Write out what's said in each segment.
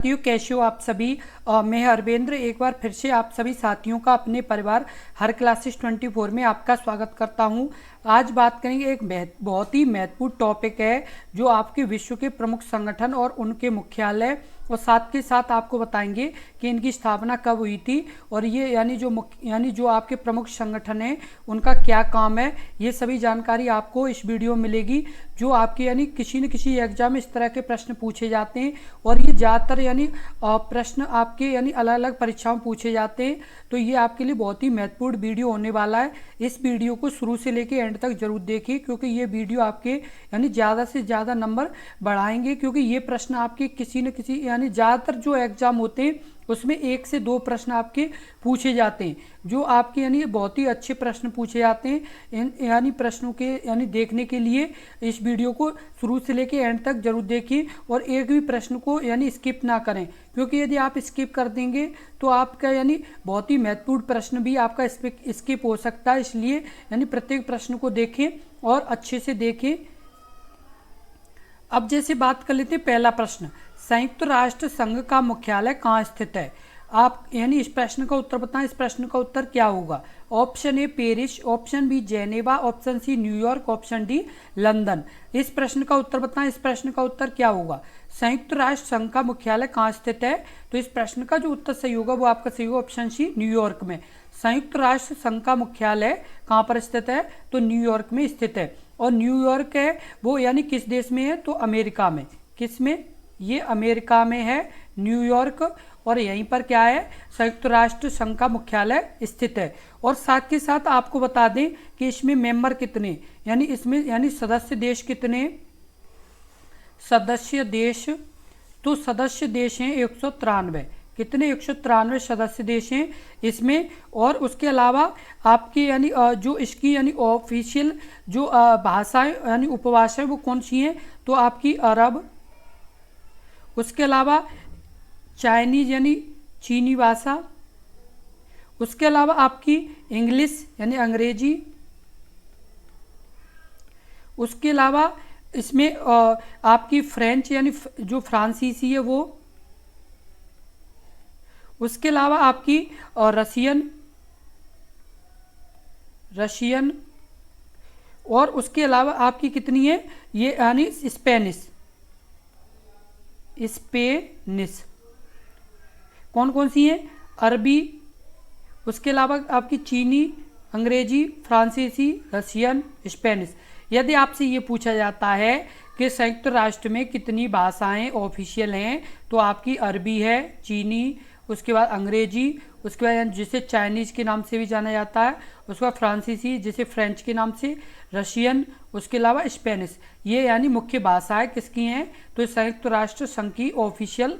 साथियों, कैसे हो आप सभी। मैं हरवेंद्र एक बार फिर से आप सभी साथियों का अपने परिवार हर क्लासेस 24 में आपका स्वागत करता हूं। आज बात करेंगे एक बहुत ही महत्वपूर्ण टॉपिक है जो आपके विश्व के प्रमुख संगठन और उनके मुख्यालय और साथ के साथ आपको बताएंगे कि इनकी स्थापना कब हुई थी और ये यानी जो आपके प्रमुख संगठन हैं उनका क्या काम है। ये सभी जानकारी आपको इस वीडियो में मिलेगी जो आपके यानी किसी न किसी एग्जाम में इस तरह के प्रश्न पूछे जाते हैं और ये ज़्यादातर यानी प्रश्न आपके यानी अलग अलग परीक्षाओं में पूछे जाते हैं। तो ये आपके लिए बहुत ही महत्वपूर्ण वीडियो होने वाला है। इस वीडियो को शुरू से लेकर एंड तक जरूर देखिए क्योंकि ये वीडियो आपके यानी ज़्यादा से ज़्यादा नंबर बढ़ाएंगे, क्योंकि ये प्रश्न आपके किसी न किसी यानी ज़्यादातर जो एग्जाम होते हैं उसमें 1 से 2 प्रश्न आपके पूछे जाते हैं जो आपके यानी बहुत ही अच्छे प्रश्न पूछे जाते हैं। यानी प्रश्नों के यानी देखने के लिए इस वीडियो को शुरू से लेकर एंड तक जरूर देखिए और एक भी प्रश्न को यानी स्किप ना करें, क्योंकि यदि आप स्किप कर देंगे तो आपका यानी बहुत ही महत्वपूर्ण प्रश्न भी आपका स्किप हो सकता है। इसलिए यानी प्रत्येक प्रश्न को देखें और अच्छे से देखें। अब जैसे बात कर लेते हैं, पहला प्रश्न, संयुक्त राष्ट्र संघ का मुख्यालय कहाँ स्थित है। आप यानी इस प्रश्न का उत्तर बताएं। इस प्रश्न का उत्तर क्या होगा। Option A Paris, option B Geneva, option C New York, option D London. इस प्रश्न का उत्तर बताएं। इस प्रश्न का उत्तर क्या होगा। संयुक्त राष्ट्र संघ का मुख्यालय कहाँ स्थित है, तो इस प्रश्न का जो उत्तर सही होगा वो आपका सही होगा ऑप्शन सी न्यूयॉर्क में। संयुक्त राष्ट्र संघ का मुख्यालय कहाँ पर स्थित है, तो न्यूयॉर्क में स्थित है। और न्यूयॉर्क है वो यानी किस देश में है, तो अमेरिका में। किस में, ये अमेरिका में है न्यूयॉर्क, और यहीं पर क्या है, संयुक्त राष्ट्र संघ का मुख्यालय स्थित है। और साथ के साथ आपको बता दें कि इसमें मेंबर कितने, यानी इसमें यानी सदस्य देश कितने, सदस्य देश, तो सदस्य देश हैं 193। कितने, 193 सदस्य देश हैं इसमें। और उसके अलावा आपकी यानी जो इसकी यानी ऑफिशियल जो भाषाएं यानी उपभाषाएं वो कौन सी हैं, तो आपकी अरब, उसके अलावा चाइनीज यानी चीनी भाषा, उसके अलावा आपकी इंग्लिश यानी अंग्रेजी, उसके अलावा इसमें आपकी फ्रेंच यानी जो फ्रांसीसी है वो, उसके अलावा आपकी रशियन, और उसके अलावा आपकी कितनी है ये यानी स्पेनिश। कौन कौन सी हैं, अरबी, उसके अलावा आपकी चीनी, अंग्रेजी, फ्रांसीसी, रशियन, स्पेनिश। यदि आपसे ये पूछा जाता है कि संयुक्त राष्ट्र में कितनी भाषाएं ऑफिशियल हैं, तो आपकी अरबी है, चीनी, उसके बाद अंग्रेजी, उसके बाद जिसे चाइनीज़ के नाम से भी जाना जाता है, उसके बाद फ्रांसीसी जिसे फ्रेंच के नाम से, रशियन, उसके अलावा स्पेनिश। ये यानी मुख्य भाषाएं किसकी हैं, तो संयुक्त राष्ट्र संघ की ऑफिशियल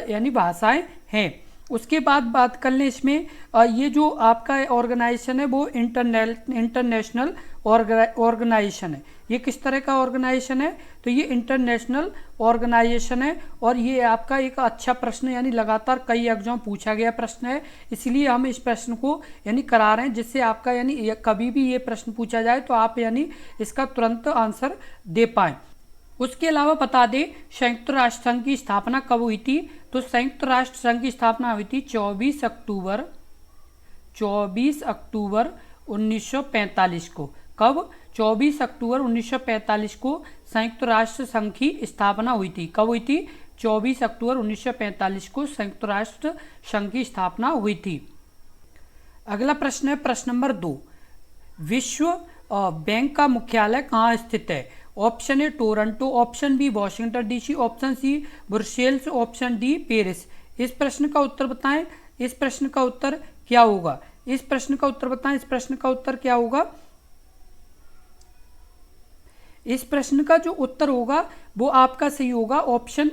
यानी भाषाएं हैं। उसके बाद बात कर लें इसमें ये जो आपका ऑर्गेनाइजेशन है वो इंटरनेशनल ऑर्गेनाइजेशन है। ये किस तरह का ऑर्गेनाइजेशन है, तो ये इंटरनेशनल ऑर्गेनाइजेशन है। और ये आपका एक अच्छा प्रश्न यानी लगातार कई एग्जाम पूछा गया प्रश्न है, इसलिए हम इस प्रश्न को यानी करा रहे हैं जिससे आपका यानी कभी भी ये प्रश्न पूछा जाए तो आप यानी इसका तुरंत आंसर दे पाएँ। उसके अलावा बता दें संयुक्त राष्ट्र संघ की स्थापना कब हुई थी, तो संयुक्त राष्ट्र संघ की स्थापना हुई थी 24 अक्टूबर 1945 को। कब, 24 अक्टूबर 1945 को संयुक्त राष्ट्र संघ की स्थापना हुई थी। कब हुई थी, 24 अक्टूबर 1945 को संयुक्त राष्ट्र संघ की स्थापना हुई थी। अगला प्रश्न है प्रश्न नंबर 2, विश्व बैंक का मुख्यालय कहाँ स्थित है। Option A Toronto, option B Washington DC, option C Brussels, option D Paris. इस प्रश्न का उत्तर बताएं। इस प्रश्न का उत्तर क्या होगा। इस प्रश्न का उत्तर बताएं। इस प्रश्न का उत्तर क्या होगा। इस प्रश्न का जो उत्तर होगा वो आपका सही होगा ऑप्शन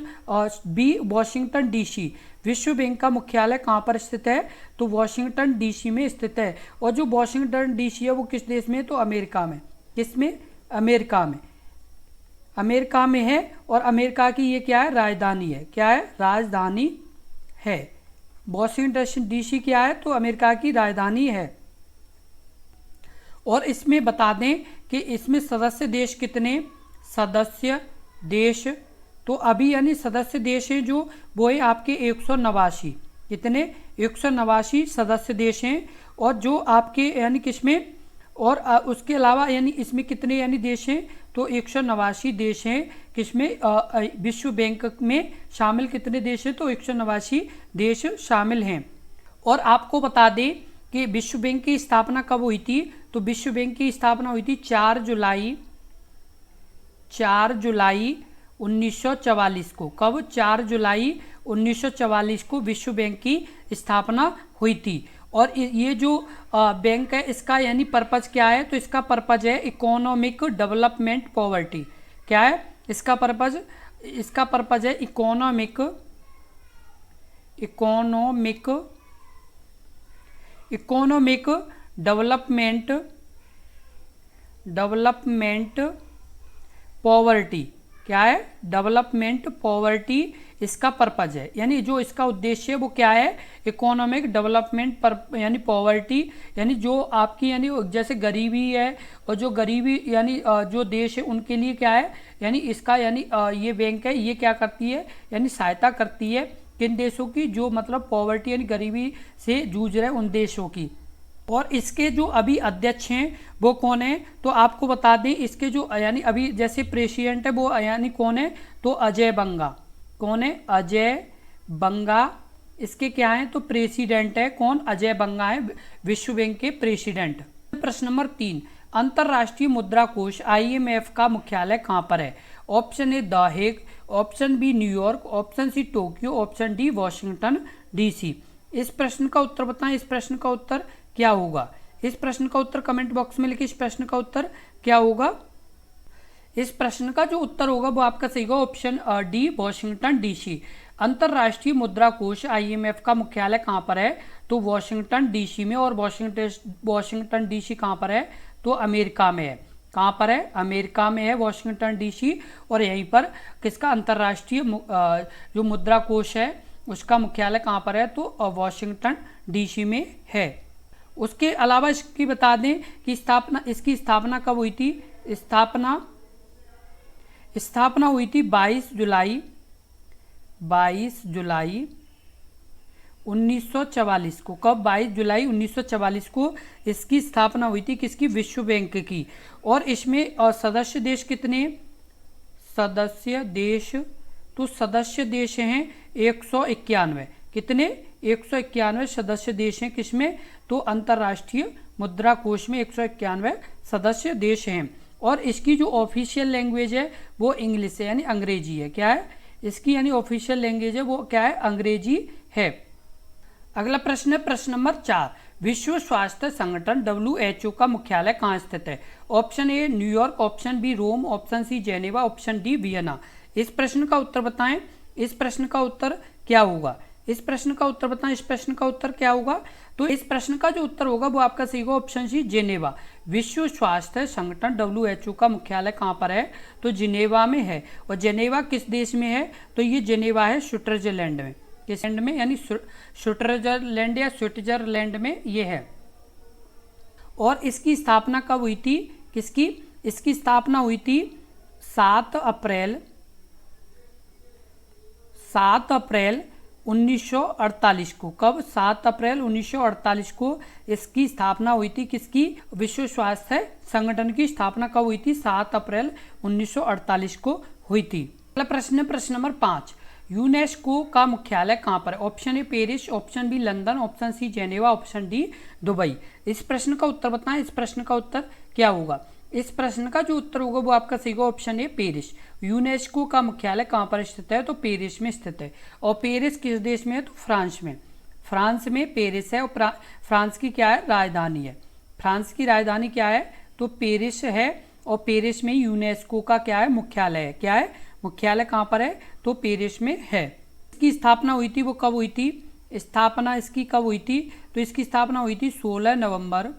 बी वॉशिंगटन डीसी। विश्व बैंक का मुख्यालय कहाँ पर स्थित है, तो वॉशिंगटन डीसी में स्थित है। और जो वॉशिंगटन डीसी है वो किस देश में है, तो अमेरिका में। किसमें, अमेरिका में। अमेरिका में है और अमेरिका की ये क्या है, राजधानी है। क्या है, राजधानी है। वॉशिंगटन डीसी क्या है, तो अमेरिका की राजधानी है। और इसमें बता दें कि इसमें सदस्य देश कितने, सदस्य देश तो अभी यानी सदस्य देश हैं जो वो है आपके 189, कितने 189 सदस्य देश हैं। और जो आपके यानी किसमें और उसके अलावा यानी इसमें कितने यानी देश हैं, तो 189 देश हैं किसमें विश्व बैंक में शामिल कितने देश हैं, तो 189 देश शामिल हैं। और आपको बता दें कि विश्व बैंक की स्थापना कब हुई थी, तो विश्व बैंक की स्थापना हुई थी 4 जुलाई 1944 को। कब? 4 जुलाई 1944 को विश्व बैंक की स्थापना हुई थी। और ये जो बैंक है इसका यानी पर्पज क्या है, तो इसका पर्पज है इकोनॉमिक डेवलपमेंट पॉवर्टी। क्या है इसका पर्पज? इसका पर्पज है इकोनॉमिक डेवलपमेंट पॉवर्टी। क्या है? डेवलपमेंट पॉवर्टी इसका पर्पज है, यानी जो इसका उद्देश्य है वो क्या है, इकोनॉमिक डेवलपमेंट यानी पॉवर्टी, यानी जो आपकी यानी जैसे गरीबी है और जो गरीबी यानी जो देश है उनके लिए क्या है, यानी इसका यानी ये बैंक है ये क्या करती है, यानी सहायता करती है किन देशों की, जो मतलब पॉवर्टी यानी गरीबी से जूझ रहे उन देशों की। और इसके जो अभी अध्यक्ष हैं वो कौन है, तो आपको बता दें इसके जो यानी अभी जैसे प्रेसिडेंट है वो यानी कौन है, तो अजय बंगा। कौन है? अजय बंगा इसके क्या है, तो प्रेसिडेंट है। कौन? अजय बंगा है विश्व बैंक के प्रेसिडेंट। प्रश्न नंबर 3, अंतरराष्ट्रीय मुद्रा कोष IMF का मुख्यालय कहाँ पर है? Option A the Hague, option B New York, option C Tokyo, option D Washington DC। इस प्रश्न का उत्तर बताएं। इस प्रश्न का उत्तर क्या होगा? इस प्रश्न का उत्तर कमेंट बॉक्स में लिखिए। इस प्रश्न का उत्तर क्या होगा? इस प्रश्न का जो उत्तर होगा वो आपका सही होगा ऑप्शन डी वॉशिंगटन DC। अंतरराष्ट्रीय मुद्रा कोष IMF का मुख्यालय कहाँ पर है, तो वॉशिंगटन DC में। और वॉशिंगटन DC कहाँ पर है, तो अमेरिका में है। कहाँ पर है? अमेरिका में है वॉशिंगटन DC। और यहीं पर किसका अंतरराष्ट्रीय जो मुद्रा कोष है उसका मुख्यालय कहाँ पर है, तो वॉशिंगटन DC में है। उसके अलावा इसकी बता दें कि इसकी स्थापना कब हुई थी? स्थापना हुई थी 22 जुलाई 1944 को। कब? 22 जुलाई 1944 को इसकी स्थापना हुई थी। किसकी? विश्व बैंक की। और इसमें सदस्य देश कितने? सदस्य देश हैं 191। कितने? 191 सदस्य देश हैं किसमें, तो अंतरराष्ट्रीय मुद्रा कोष में 191 सदस्य देश हैं। और इसकी जो ऑफिशियल लैंग्वेज है वो इंग्लिश है यानी अंग्रेजी है। क्या है इसकी यानी ऑफिशियल लैंग्वेज है वो क्या है, अंग्रेजी है। अगला प्रश्न है प्रश्न नंबर 4, विश्व स्वास्थ्य संगठन WHO का मुख्यालय कहाँ स्थित है? Option A New York, option B Rome, option C Geneva, option D Vienna. इस प्रश्न का उत्तर बताएं। इस प्रश्न का उत्तर क्या होगा? इस प्रश्न का उत्तर बताएं। इस प्रश्न का उत्तर क्या होगा? तो इस प्रश्न का जो उत्तर होगा वो आपका सही होगा ऑप्शन सी जेनेवा। विश्व स्वास्थ्य संगठन WHO का मुख्यालय कहाँ पर है, तो जिनेवा में है। और जेनेवा किस देश में है, तो ये जेनेवा है स्विट्जरलैंड में। किस लैंड में, यानी स्विट्जरलैंड या स्विट्जरलैंड में ये है। और इसकी स्थापना कब हुई थी? किसकी? इसकी स्थापना हुई थी 7 अप्रैल 1948 को। कब? 7 अप्रैल 1948 को इसकी स्थापना हुई थी। किसकी? विश्व स्वास्थ्य संगठन की स्थापना कब हुई थी? 7 अप्रैल 1948 को हुई थी। अगला प्रश्न है प्रश्न नंबर 5, यूनेस्को का मुख्यालय कहाँ पर है? Option A Paris, option B London, option C Geneva, option D Dubai. इस प्रश्न का उत्तर बताएं। इस प्रश्न का उत्तर क्या होगा? इस प्रश्न का जो उत्तर होगा वो आपका सही होगा ऑप्शन ए पेरिस। यूनेस्को का मुख्यालय कहाँ पर स्थित है? तो पेरिस में स्थित है। और पेरिस किस देश में है? तो फ्रांस में। फ्रांस में पेरिस है। और फ्रांस की क्या है? राजधानी है। फ्रांस की राजधानी क्या है? तो पेरिस है। और पेरिस में यूनेस्को का क्या है? मुख्यालय है। क्या है? मुख्यालय कहाँ पर है? तो पेरिस में है। इसकी स्थापना हुई थी वो कब हुई थी? स्थापना इसकी कब हुई थी? तो इसकी स्थापना हुई थी 16 नवंबर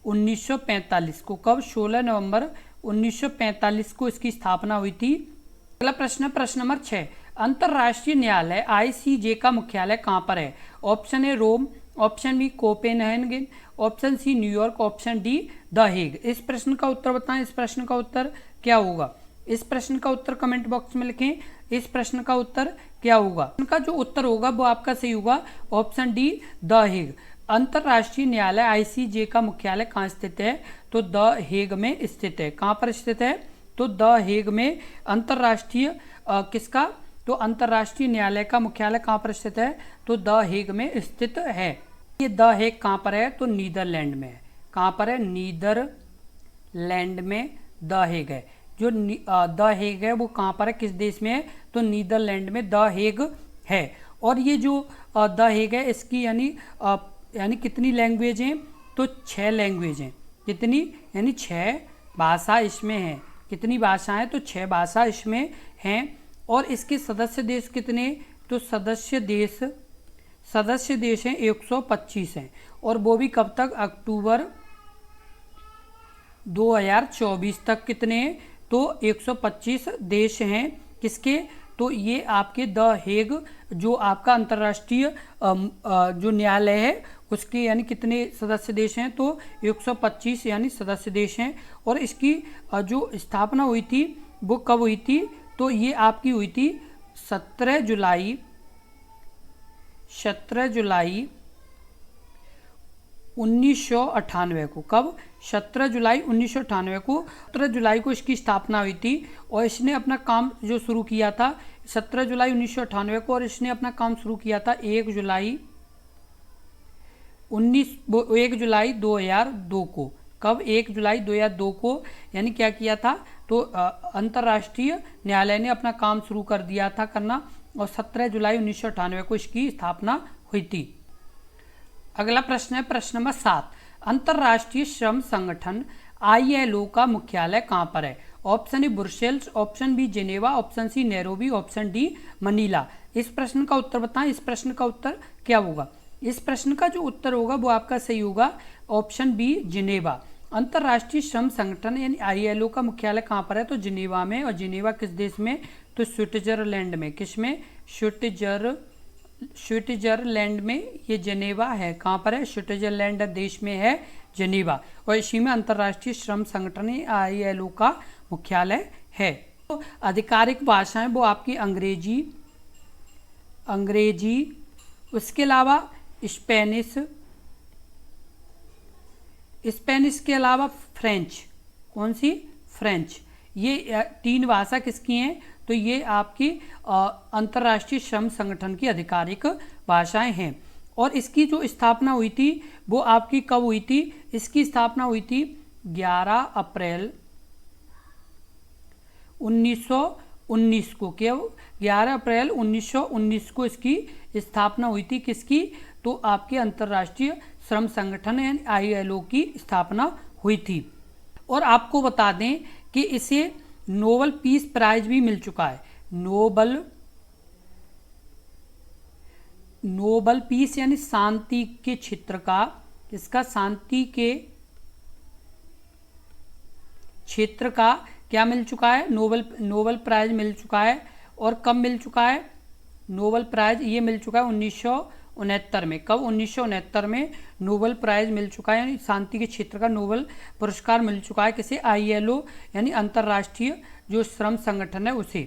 1945 को। कब? 16 नवंबर 1945 को इसकी स्थापना हुई थी। अगला प्रश्न प्रश्न नंबर 6, अंतरराष्ट्रीय न्यायालय ICJ का मुख्यालय कहाँ पर है? Option A Rome, option B Copenhagen, option C New York, option D the Hague. इस प्रश्न का उत्तर बताएं। इस प्रश्न का उत्तर क्या होगा? इस प्रश्न का उत्तर कमेंट बॉक्स में लिखें। इस प्रश्न का उत्तर क्या होगा? इनका जो उत्तर होगा वो आपका सही होगा ऑप्शन डी, द हेग। अंतर्राष्ट्रीय न्यायालय आईसीजे का मुख्यालय कहाँ स्थित है? तो द हेग में स्थित है। कहाँ पर स्थित है? तो द हेग में अंतर्राष्ट्रीय किसका? तो अंतर्राष्ट्रीय न्यायालय का मुख्यालय कहाँ पर स्थित है? तो द हेग में स्थित है। ये द हेग कहाँ पर है? तो नीदरलैंड में है। कहाँ पर है? नीदरलैंड में द हेग है। जो द हेग है वो कहाँ पर है, किस देश में है? तो नीदरलैंड में द हेग है। और ये जो द हेग है इसकी यानी कितनी लैंग्वेज हैं? तो 6 लैंग्वेज हैं। कितनी? यानी 6 भाषा इसमें हैं। कितनी भाषाएं? तो 6 भाषा इसमें हैं। और इसके सदस्य देश कितने? तो सदस्य देश हैं 125 हैं। और वो भी कब तक? अक्टूबर 2024 तक। कितने? तो 125 देश हैं। किसके? तो ये आपके द हेग जो आपका अंतर्राष्ट्रीय जो न्यायालय है उसके यानी कितने सदस्य देश हैं? तो 125 यानी सदस्य देश हैं। और इसकी जो स्थापना हुई थी वो कब हुई थी? तो ये आपकी हुई थी 17 जुलाई 1998 को। कब? 17 जुलाई 1998 को। 17 जुलाई को इसकी स्थापना हुई थी और इसने अपना काम जो शुरू किया था 17 जुलाई 1998 को। और इसने अपना काम शुरू किया था 1 जुलाई 2002 को। कब? 1 जुलाई 2002 को। यानी क्या किया था? तो अंतर्राष्ट्रीय न्यायालय ने अपना काम शुरू कर दिया था करना और 17 जुलाई 1998 को इसकी स्थापना हुई थी। अगला प्रश्न है प्रश्न नंबर 7। अंतर्राष्ट्रीय श्रम संगठन ILO का मुख्यालय कहाँ पर है? Option A Brussels, option B Geneva, option C Nairobi, option D Manila. इस प्रश्न का उत्तर बताएं। इस प्रश्न का उत्तर क्या होगा? इस प्रश्न का जो उत्तर होगा वो आपका सही होगा ऑप्शन बी जिनेवा। अंतर्राष्ट्रीय श्रम संगठन यानी ILO का मुख्यालय कहाँ पर है? तो जिनेवा में। और जिनेवा किस देश में? तो स्विट्जरलैंड में। किस में? स्विट्जरलैंड में ये जिनेवा है। कहाँ पर है? स्विट्जरलैंड देश में है जिनेवा। और इसी में अंतर्राष्ट्रीय श्रम संगठन ILO का मुख्यालय है। तो आधिकारिक भाषाएं वो आपकी अंग्रेजी, उसके अलावा स्पेनिश के अलावा फ्रेंच। कौन सी? फ्रेंच। ये 3 भाषा किसकी हैं? तो ये आपकी अंतर्राष्ट्रीय श्रम संगठन की आधिकारिक भाषाएं हैं। और इसकी जो स्थापना हुई थी वो आपकी कब हुई थी? इसकी स्थापना हुई थी 11 अप्रैल 1919 को। क्या? 11 अप्रैल 1919 को इसकी स्थापना हुई थी। किसकी? तो आपके अंतर्राष्ट्रीय श्रम संगठन यानी ILO की स्थापना हुई थी। और आपको बता दें कि इसे नोबेल पीस प्राइज भी मिल चुका है। नोबेल पीस यानी शांति के क्षेत्र का, इसका शांति के क्षेत्र का क्या मिल चुका है? नोबेल प्राइज मिल चुका है। और कब मिल चुका है नोबेल प्राइज? ये मिल चुका है 1969 में। कब? 1969 में नोबेल प्राइज मिल चुका है यानी शांति के क्षेत्र का नोबेल पुरस्कार मिल चुका है। किसे? ILO यानी अंतर्राष्ट्रीय जो श्रम संगठन है उसे।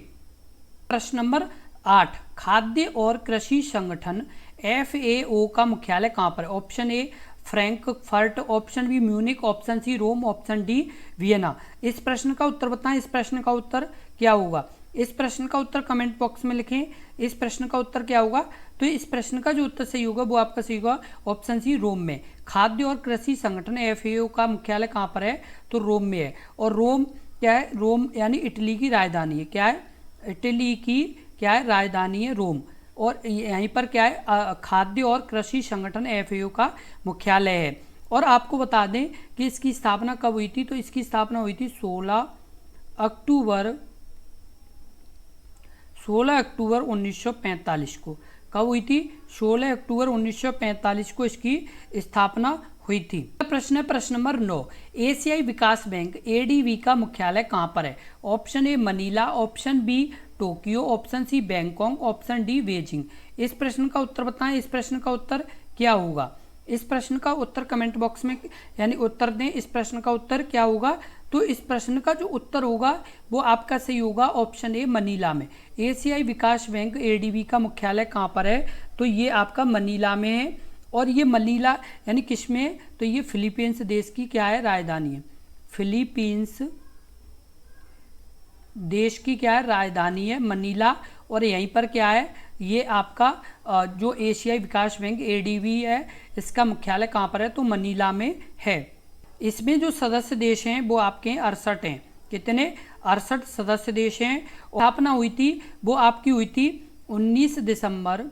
प्रश्न नंबर 8। खाद्य और कृषि संगठन FAO का मुख्यालय कहाँ पर है? Option A Frankfurt, option B Munich, option C Rome, option D Vienna. इस प्रश्न का उत्तर बताएं। इस प्रश्न का उत्तर क्या होगा? इस प्रश्न का उत्तर कमेंट बॉक्स में लिखें। इस प्रश्न का उत्तर क्या होगा? तो इस प्रश्न का जो उत्तर सही होगा वो आपका सही होगा ऑप्शन सी रोम में। खाद्य और कृषि संगठन FAO का मुख्यालय कहाँ पर है? तो रोम में है। और रोम क्या है? रोम यानी इटली की राजधानी है। क्या है? इटली की क्या है? राजधानी है रोम। और यहीं पर क्या है? खाद्य और कृषि संगठन FAO का मुख्यालय है। और आपको बता दें कि इसकी स्थापना कब हुई थी? तो इसकी स्थापना हुई थी 16 अक्टूबर 1945 को। कब हुई थी? 16 अक्टूबर 1945 को इसकी स्थापना हुई थी। प्रश्न है प्रश्न नंबर 9। एशियाई विकास बैंक ADB का मुख्यालय कहाँ पर है? Option A Manila, option B Tokyo, option C Bangkok, option D Beijing. इस प्रश्न का उत्तर बताएं। इस प्रश्न का उत्तर क्या होगा? इस प्रश्न का उत्तर कमेंट बॉक्स में यानी उत्तर दें। इस प्रश्न का उत्तर क्या होगा? तो इस प्रश्न का जो उत्तर होगा वो आपका सही होगा ऑप्शन ए, मनीला में। एशियाई विकास बैंक एडीबी का मुख्यालय कहाँ पर है? तो ये आपका मनीला में है। और ये मनीला यानी किस में है? तो ये फिलीपींस देश की क्या है? राजधानी है। फिलीपींस देश की क्या है? राजधानी है मनीला। और यहीं पर क्या है? ये आपका जो एशियाई विकास बैंक एडीबी है, इसका मुख्यालय कहाँ पर है? तो मनीला में है। इसमें जो सदस्य देश हैं वो आपके 68 हैं। कितने? 68 सदस्य देश हैं। स्थापना हुई थी वो आपकी हुई थी 19 दिसंबर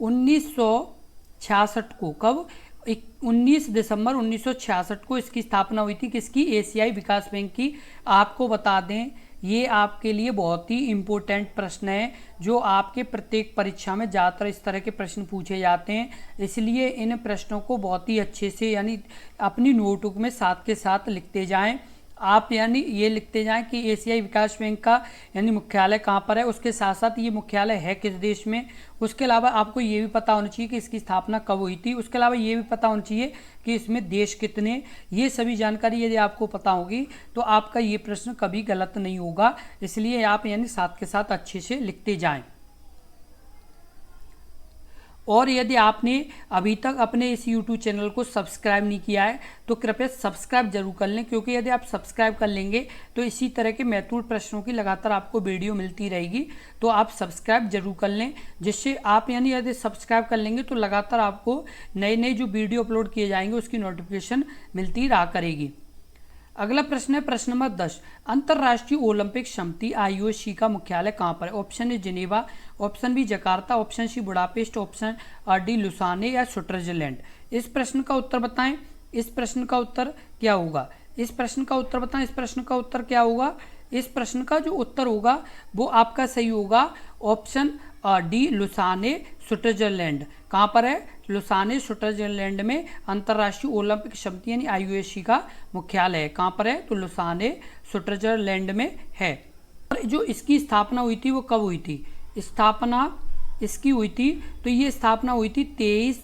1966 को। कब? 19 दिसंबर 1966 को इसकी स्थापना हुई थी। किसकी? एशियाई विकास बैंक की। आपको बता दें ये आपके लिए बहुत ही इम्पोर्टेंट प्रश्न है, जो आपके प्रत्येक परीक्षा में ज़्यादातर इस तरह के प्रश्न पूछे जाते हैं। इसलिए इन प्रश्नों को बहुत ही अच्छे से यानी अपनी नोटबुक में साथ के साथ लिखते जाएं। आप यानी ये लिखते जाएं कि एशियाई विकास बैंक का यानी मुख्यालय कहाँ पर है, उसके साथ साथ ये मुख्यालय है किस देश में। उसके अलावा आपको ये भी पता होना चाहिए कि इसकी स्थापना कब हुई थी। उसके अलावा ये भी पता होना चाहिए कि इसमें देश कितने। ये सभी जानकारी यदि आपको पता होगी तो आपका ये प्रश्न कभी गलत नहीं होगा। इसलिए आप यानी साथ के साथ अच्छे से लिखते जाएँ। और यदि आपने अभी तक अपने इस YouTube चैनल को सब्सक्राइब नहीं किया है तो कृपया सब्सक्राइब जरूर कर लें, क्योंकि यदि आप सब्सक्राइब कर लेंगे तो इसी तरह के महत्वपूर्ण प्रश्नों की लगातार आपको वीडियो मिलती रहेगी। तो आप सब्सक्राइब जरूर कर लें, जिससे आप यानी यदि सब्सक्राइब कर लेंगे तो लगातार आपको नए नए जो वीडियो अपलोड किए जाएंगे उसकी नोटिफिकेशन मिलती रहा करेगी। अगला प्रश्न है प्रश्न नंबर 10। अंतर्राष्ट्रीय ओलंपिक समिति आईओसी का मुख्यालय कहाँ पर है? Option A Geneva, option B Jakarta, option C Budapest, option D Lausanne या स्विट्जरलैंड। इस प्रश्न का उत्तर बताएं। इस प्रश्न का उत्तर क्या होगा? इस प्रश्न का उत्तर बताएं। इस प्रश्न का उत्तर क्या होगा? इस प्रश्न का जो उत्तर होगा वो आपका सही होगा ऑप्शन डी लुसाने स्विट्जरलैंड। कहाँ पर है? लुसाने स्विट्जरलैंड में अंतर्राष्ट्रीय ओलंपिक समिति यानी आईओसी का मुख्यालय है। कहाँ पर है? तो लुसाने स्विट्जरलैंड में है। और जो इसकी स्थापना हुई थी वो कब हुई थी? स्थापना इसकी हुई थी तो ये स्थापना हुई थी 23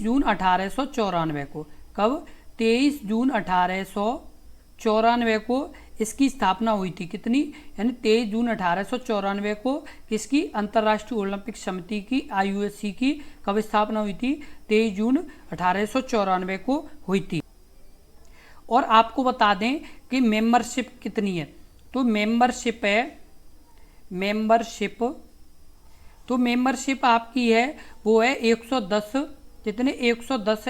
जून 1894 को। कब? 23 जून 1894 को इसकी स्थापना हुई थी। कितनी? यानी 23 जून 1894 को किसकी? अंतर्राष्ट्रीय ओलंपिक समिति की आईओसी की कब स्थापना हुई थी? 23 जून 1894 को हुई थी। और आपको बता दें कि मेंबरशिप कितनी है? तो मेंबरशिप आपकी है वो है 110। कितने? 110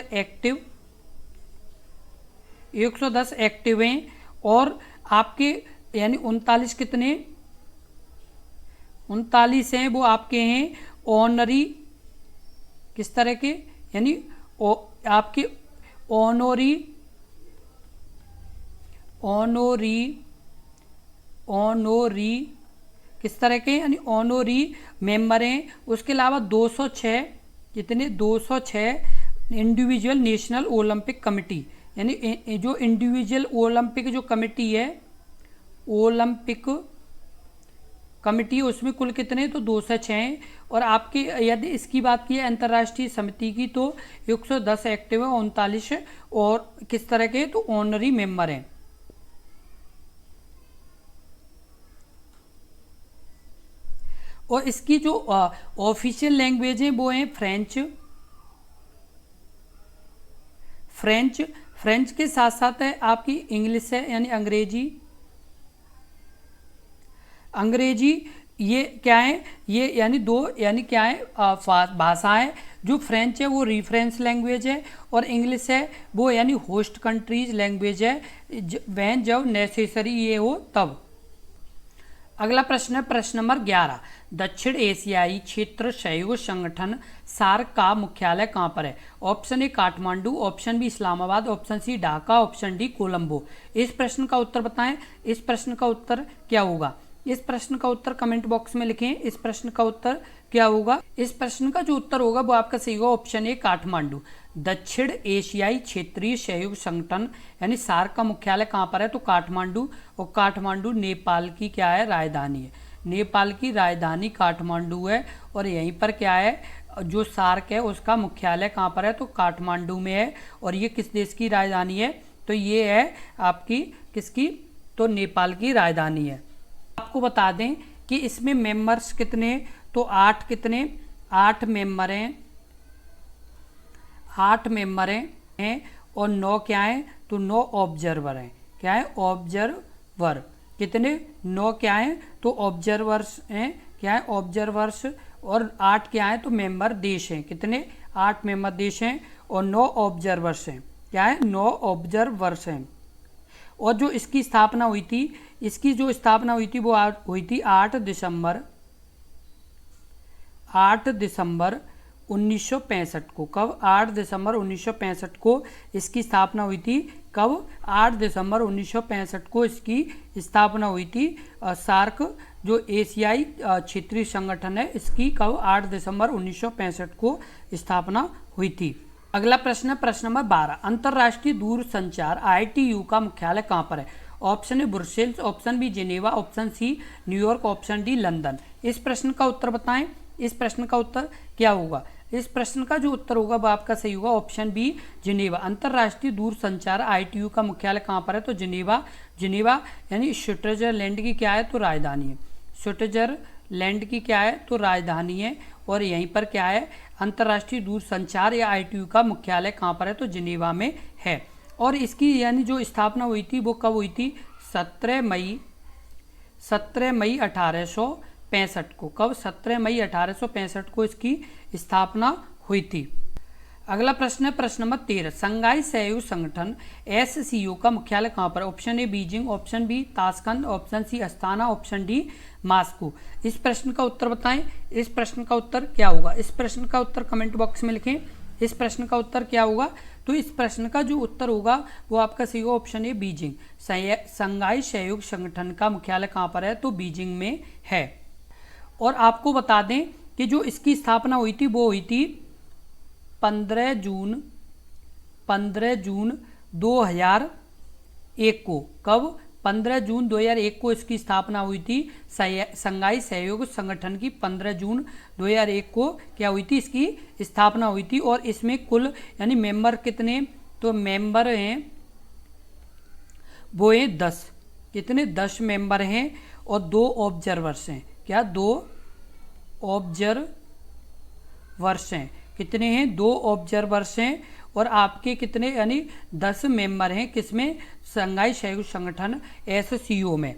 एक्टिव हैं। और आपके यानी 39 कितने? 39 हैं वो आपके हैं ऑनरी। किस तरह के? यानी आपके ऑनोरी किस तरह के? यानी ऑनोरी मेंबर हैं। उसके अलावा 206 कितने? 206 इंडिविजुअल नेशनल ओलंपिक कमेटी यानी जो इंडिविजुअल ओलंपिक जो कमेटी है, ओलंपिक कमेटी उसमें कुल कितने? तो 206 हैं। और आपकी यदि इसकी बात की है अंतर्राष्ट्रीय समिति की तो 110 एक्टिव है, 39 और किस तरह के? तो ऑनरी मेंबर हैं। और इसकी जो ऑफिशियल लैंग्वेज है वो है फ्रेंच के साथ साथ है आपकी इंग्लिश है यानी अंग्रेजी। ये क्या है? ये यानी दो यानी क्या है? भाषाएं। जो फ्रेंच है वो रेफरेंस लैंग्वेज है और इंग्लिश है वो यानी होस्ट कंट्रीज लैंग्वेज है, वह जब नेसेसरी ये हो तब। अगला प्रश्न है प्रश्न नंबर 11। दक्षिण एशियाई क्षेत्र सहयोग संगठन सार्क का मुख्यालय कहाँ पर है? Option A Kathmandu, option B Islamabad, option C Dhaka, option D Colombo. इस प्रश्न का उत्तर बताएं। इस प्रश्न का उत्तर क्या होगा? इस प्रश्न का उत्तर कमेंट बॉक्स में लिखें। इस प्रश्न का उत्तर क्या होगा? इस प्रश्न का जो उत्तर होगा वो आपका सही होगा ऑप्शन ए काठमांडू। दक्षिण एशियाई क्षेत्रीय सहयोग संगठन यानी सार्क का मुख्यालय कहाँ पर है? तो काठमांडू। और काठमांडू नेपाल की क्या है? राजधानी है। नेपाल की राजधानी काठमांडू है। और यहीं पर क्या है, जो सार्क है उसका मुख्यालय कहाँ पर है, तो काठमांडू में है। और ये किस देश की राजधानी है, तो ये है आपकी किसकी, तो नेपाल की राजधानी है। आपको बता दें कि इसमें मेंबर्स कितने हैं, तो 8 कितने, 8 मेंबर हैं, 8 मेंबर हैं और 9 क्या हैं, तो 9 ऑब्जर्वर हैं। क्या है, ऑब्जर्वर। कितने, 9 क्या हैं, तो ऑब्जर्वर्स हैं। क्या है, ऑब्जर्वर्स। और 8 क्या है, तो मेंबर देश हैं। कितने, 8 मेंबर देश हैं और 9 ऑब्जर्वर्स हैं। क्या है, 9 ऑब्जर्वर्स हैं। और जो इसकी स्थापना हुई थी, इसकी जो स्थापना हुई थी वो हुई थी 8 दिसंबर 1965 को। कब, 8 दिसंबर 1965 को इसकी स्थापना हुई थी। कब, 8 दिसंबर 1965 को इसकी स्थापना हुई थी। सार्क जो एशियाई क्षेत्रीय संगठन है, इसकी कब, 8 दिसंबर 1965 को स्थापना हुई थी। अगला प्रश्न है प्रश्न नंबर 12, अंतर्राष्ट्रीय दूरसंचार ITU का मुख्यालय कहाँ पर है। Option A Brussels, option B Geneva, option C New York, option D London. इस प्रश्न का उत्तर बताएं। इस प्रश्न का उत्तर क्या होगा, इस प्रश्न का जो उत्तर होगा वो आपका सही होगा ऑप्शन बी जिनेवा। अंतर्राष्ट्रीय दूरसंचार ITU का मुख्यालय कहाँ पर है, तो जिनेवा। जिनेवा यानी स्विट्जरलैंड की क्या है, तो राजधानी है। स्विट्जरलैंड की क्या है, तो राजधानी है। और यहीं पर क्या है, अंतर्राष्ट्रीय दूरसंचार या ITU का मुख्यालय कहाँ पर है, तो जिनेवा में है। और इसकी यानी जो स्थापना हुई थी वो कब हुई थी, 17 मई 1865 को। कब, 17 मई 1865 को इसकी स्थापना हुई थी। अगला प्रश्न है प्रश्न नंबर 13, संघाई सहयोग संगठन SCO का मुख्यालय कहाँ पर है। Option A Beijing, option B Tashkent, option C Astana, option D Moscow. इस प्रश्न का उत्तर बताएं। इस प्रश्न का उत्तर क्या होगा, इस प्रश्न का उत्तर कमेंट बॉक्स में लिखें। इस प्रश्न का उत्तर क्या होगा, तो इस प्रश्न का जो उत्तर होगा वो आपका सही होगा ऑप्शन ए बीजिंग। संघाई सहयोग संगठन का मुख्यालय कहाँ पर है, तो बीजिंग में है। और आपको बता दें कि जो इसकी स्थापना हुई थी वो हुई थी 15 जून 2001 को। कब, 15 जून 2001 को इसकी स्थापना हुई थी। संघाई सहयोग संगठन की 15 जून 2001 को क्या हुई थी, इसकी स्थापना हुई थी। और इसमें कुल यानी मेंबर कितने, तो मेंबर हैं वो हैं 10। कितने, 10 मेंबर हैं और 2 ऑब्जर्वर्स हैं। क्या, 2 ऑब्जर्वर्स हैं। कितने हैं, 2 ऑब्जर्वर्स हैं। और आपके कितने यानी 10 मेंबर हैं किसमें, संघाई सहयोग संगठन SCO में।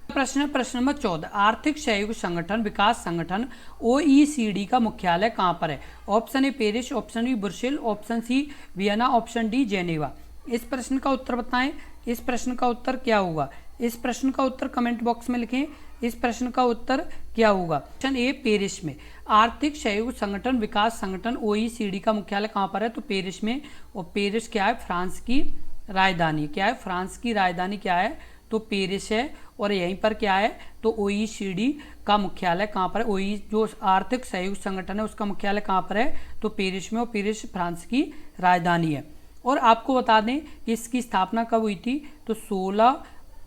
प्रश्न नंबर 14, आर्थिक सहयोग संगठन विकास संगठन OECD का मुख्यालय कहाँ पर है। Option A Paris, option B Brussels, option C Vienna, option D Geneva. इस प्रश्न का उत्तर बताएं। इस प्रश्न का उत्तर क्या होगा, इस प्रश्न का उत्तर कमेंट बॉक्स में लिखें। इस प्रश्न का उत्तर क्या होगा, ऑप्शन ए पेरिस में। आर्थिक सहयोग संगठन विकास संगठन OECD का मुख्यालय कहाँ पर है, तो पेरिस में। और पेरिस क्या है, फ्रांस की राजधानी। क्या है, फ्रांस की राजधानी क्या है, तो पेरिस है। और यहीं पर क्या है, तो OECD का मुख्यालय कहाँ पर है, जो आर्थिक सहयोग संगठन है उसका मुख्यालय कहाँ पर है, तो पेरिस में। और पेरिस फ्रांस की राजधानी है। और आपको बता दें कि इसकी स्थापना कब हुई थी, तो 16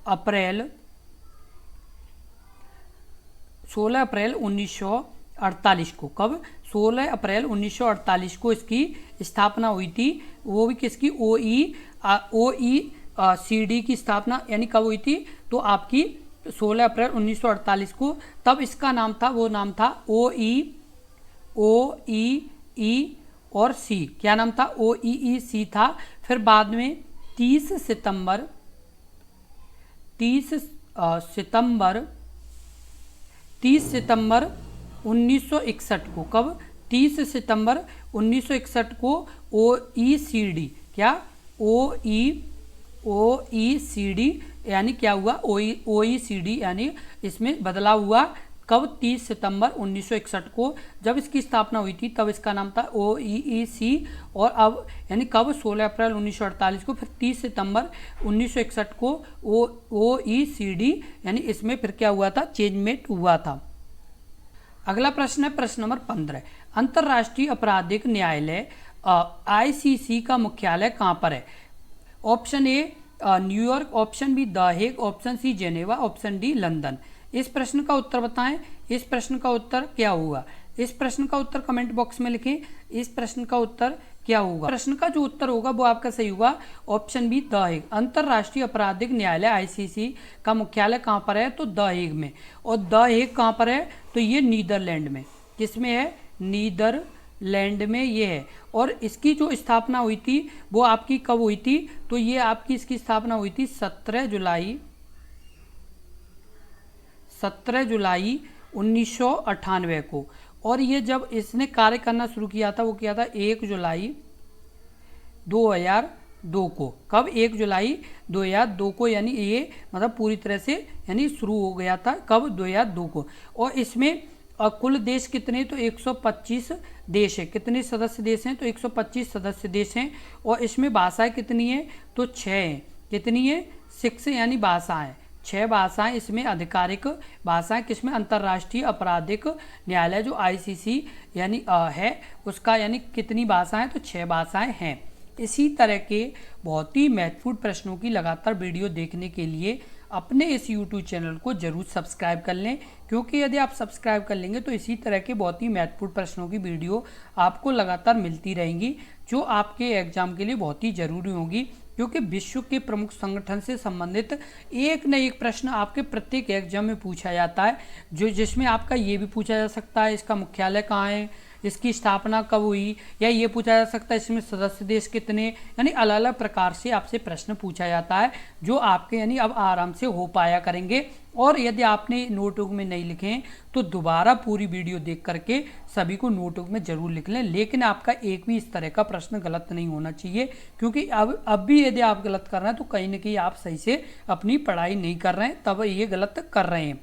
अप्रैल 1948 को। कब, 16 अप्रैल 1948 को इसकी स्थापना हुई थी। वो भी किसकी, OECD की स्थापना यानी कब हुई थी, तो आपकी 16 अप्रैल 1948 को। तब इसका नाम था, वो नाम था OEE और C। क्या नाम था, OEEC था। फिर बाद में 30 सितंबर 1961 को। कब, 30 सितंबर 1961 को OECD क्या, OECD यानी क्या हुआ, OECD यानी इसमें बदलाव हुआ। कब, 30 सितंबर 1961 को जब इसकी स्थापना हुई थी तब इसका नाम था OEEC। और अब यानी कब, 16 अप्रैल 1948 को, फिर 30 सितंबर 1961 को OECD यानी इसमें फिर क्या हुआ था, चेंजमेंट हुआ था। अगला प्रश्न है प्रश्न नंबर 15, अंतर्राष्ट्रीय आपराधिक न्यायालय ICC का मुख्यालय कहाँ पर है। Option A New York, option B the Hague, option C Geneva, option D London. इस प्रश्न का उत्तर बताएं। इस प्रश्न का उत्तर क्या होगा? इस प्रश्न का उत्तर कमेंट बॉक्स में लिखें। इस प्रश्न का उत्तर क्या होगा? प्रश्न का जो उत्तर होगा वो आपका सही होगा ऑप्शन बी, द हेग। अंतरराष्ट्रीय आपराधिक न्यायालय आईसीसी का मुख्यालय कहाँ पर है? तो द हेग में। और द हेग कहाँ पर है? तो ये नीदरलैंड में। किसमें है? नीदरलैंड में ये है। और इसकी जो स्थापना हुई थी वो आपकी कब हुई थी? तो ये आपकी इसकी स्थापना हुई थी 17 जुलाई 1998 को। और ये जब इसने कार्य करना शुरू किया था वो किया था 1 जुलाई 2002 को। कब? 1 जुलाई 2002 को, यानी ये मतलब पूरी तरह से यानी शुरू हो गया था कब? 2002 को। और इसमें कुल देश कितने? तो 125 देश है। कितने सदस्य देश हैं? तो 125 सदस्य देश हैं। और इसमें भाषाएं कितनी हैं? तो 6 हैं। कितनी है? 6 यानी भाषाएं, 6 भाषाएं इसमें आधिकारिक भाषाएं। किसमें? अंतर्राष्ट्रीय आपराधिक न्यायालय जो आईसीसी यानी है उसका, यानी कितनी भाषाएं? तो 6 भाषाएं हैं। इसी तरह के बहुत ही महत्वपूर्ण प्रश्नों की लगातार वीडियो देखने के लिए अपने इस YouTube चैनल को जरूर सब्सक्राइब कर लें, क्योंकि यदि आप सब्सक्राइब कर लेंगे तो इसी तरह के बहुत ही महत्वपूर्ण प्रश्नों की वीडियो आपको लगातार मिलती रहेंगी, जो आपके एग्जाम के लिए बहुत ही ज़रूरी होगी। क्योंकि विश्व के प्रमुख संगठन से संबंधित एक न एक प्रश्न आपके प्रत्येक एग्जाम में पूछा जाता है, जिसमें आपका ये भी पूछा जा सकता है इसका मुख्यालय कहाँ है, इसकी स्थापना कब हुई, या ये पूछा जा सकता है इसमें सदस्य देश कितने। यानी अलग अलग प्रकार से आपसे प्रश्न पूछा जाता है, जो आपके यानी अब आराम से हो पाया करेंगे। और यदि आपने नोटबुक में नहीं लिखे हैं तो दोबारा पूरी वीडियो देख करके सभी को नोटबुक में जरूर लिख लें, लेकिन आपका एक भी इस तरह का प्रश्न गलत नहीं होना चाहिए। क्योंकि अब भी यदि आप गलत कर रहे हैं तो कहीं ना कहीं आप सही से अपनी पढ़ाई नहीं कर रहे हैं, तब ये गलत कर रहे हैं।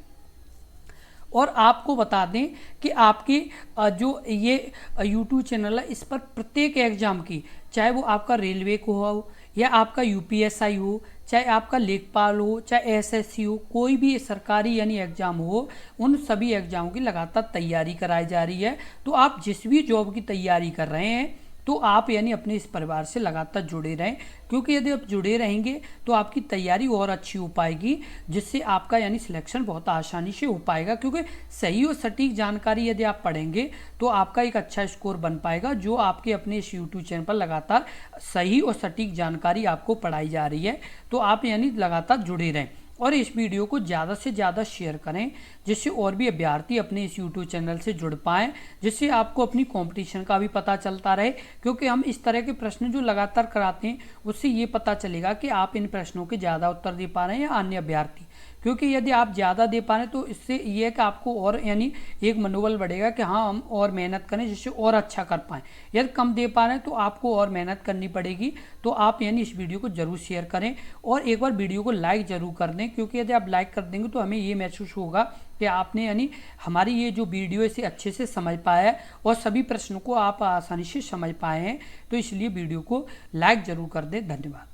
और आपको बता दें कि आपकी जो ये YouTube चैनल है इस पर प्रत्येक एग्जाम की, चाहे वो आपका रेलवे को हो या आपका यूपीएसआई हो, चाहे आपका लेखपाल हो, चाहे एसएससी हो, कोई भी सरकारी यानी एग्जाम हो, उन सभी एग्जामों की लगातार तैयारी कराई जा रही है। तो आप जिस भी जॉब की तैयारी कर रहे हैं तो आप यानी अपने इस परिवार से लगातार जुड़े रहें, क्योंकि यदि आप जुड़े रहेंगे तो आपकी तैयारी और अच्छी हो पाएगी, जिससे आपका यानी सिलेक्शन बहुत आसानी से हो पाएगा। क्योंकि सही और सटीक जानकारी यदि आप पढ़ेंगे तो आपका एक अच्छा स्कोर बन पाएगा, जो आपके अपने इस यूट्यूब चैनल पर लगातार सही और सटीक जानकारी आपको पढ़ाई जा रही है। तो आप यानी लगातार जुड़े रहें और इस वीडियो को ज़्यादा से ज़्यादा शेयर करें, जिससे और भी अभ्यर्थी अपने इस YouTube चैनल से जुड़ पाएँ, जिससे आपको अपनी कंपटीशन का भी पता चलता रहे। क्योंकि हम इस तरह के प्रश्न जो लगातार कराते हैं उससे ये पता चलेगा कि आप इन प्रश्नों के ज़्यादा उत्तर दे पा रहे हैं या अन्य अभ्यर्थी। क्योंकि यदि आप ज़्यादा दे पा रहे हैं तो इससे ये है कि आपको और यानी एक मनोबल बढ़ेगा कि हाँ हम और मेहनत करें, जिससे और अच्छा कर पाएँ। यदि कम दे पा रहे हैं तो आपको और मेहनत करनी पड़ेगी। तो आप यानी इस वीडियो को जरूर शेयर करें और एक बार वीडियो को लाइक ज़रूर कर दें, क्योंकि यदि आप लाइक कर देंगे तो हमें ये महसूस होगा कि आपने यानी हमारी ये जो वीडियो है इसे अच्छे से समझ पाया है और सभी प्रश्नों को आप आसानी से समझ पाए हैं। तो इसलिए वीडियो को लाइक ज़रूर कर दें। धन्यवाद।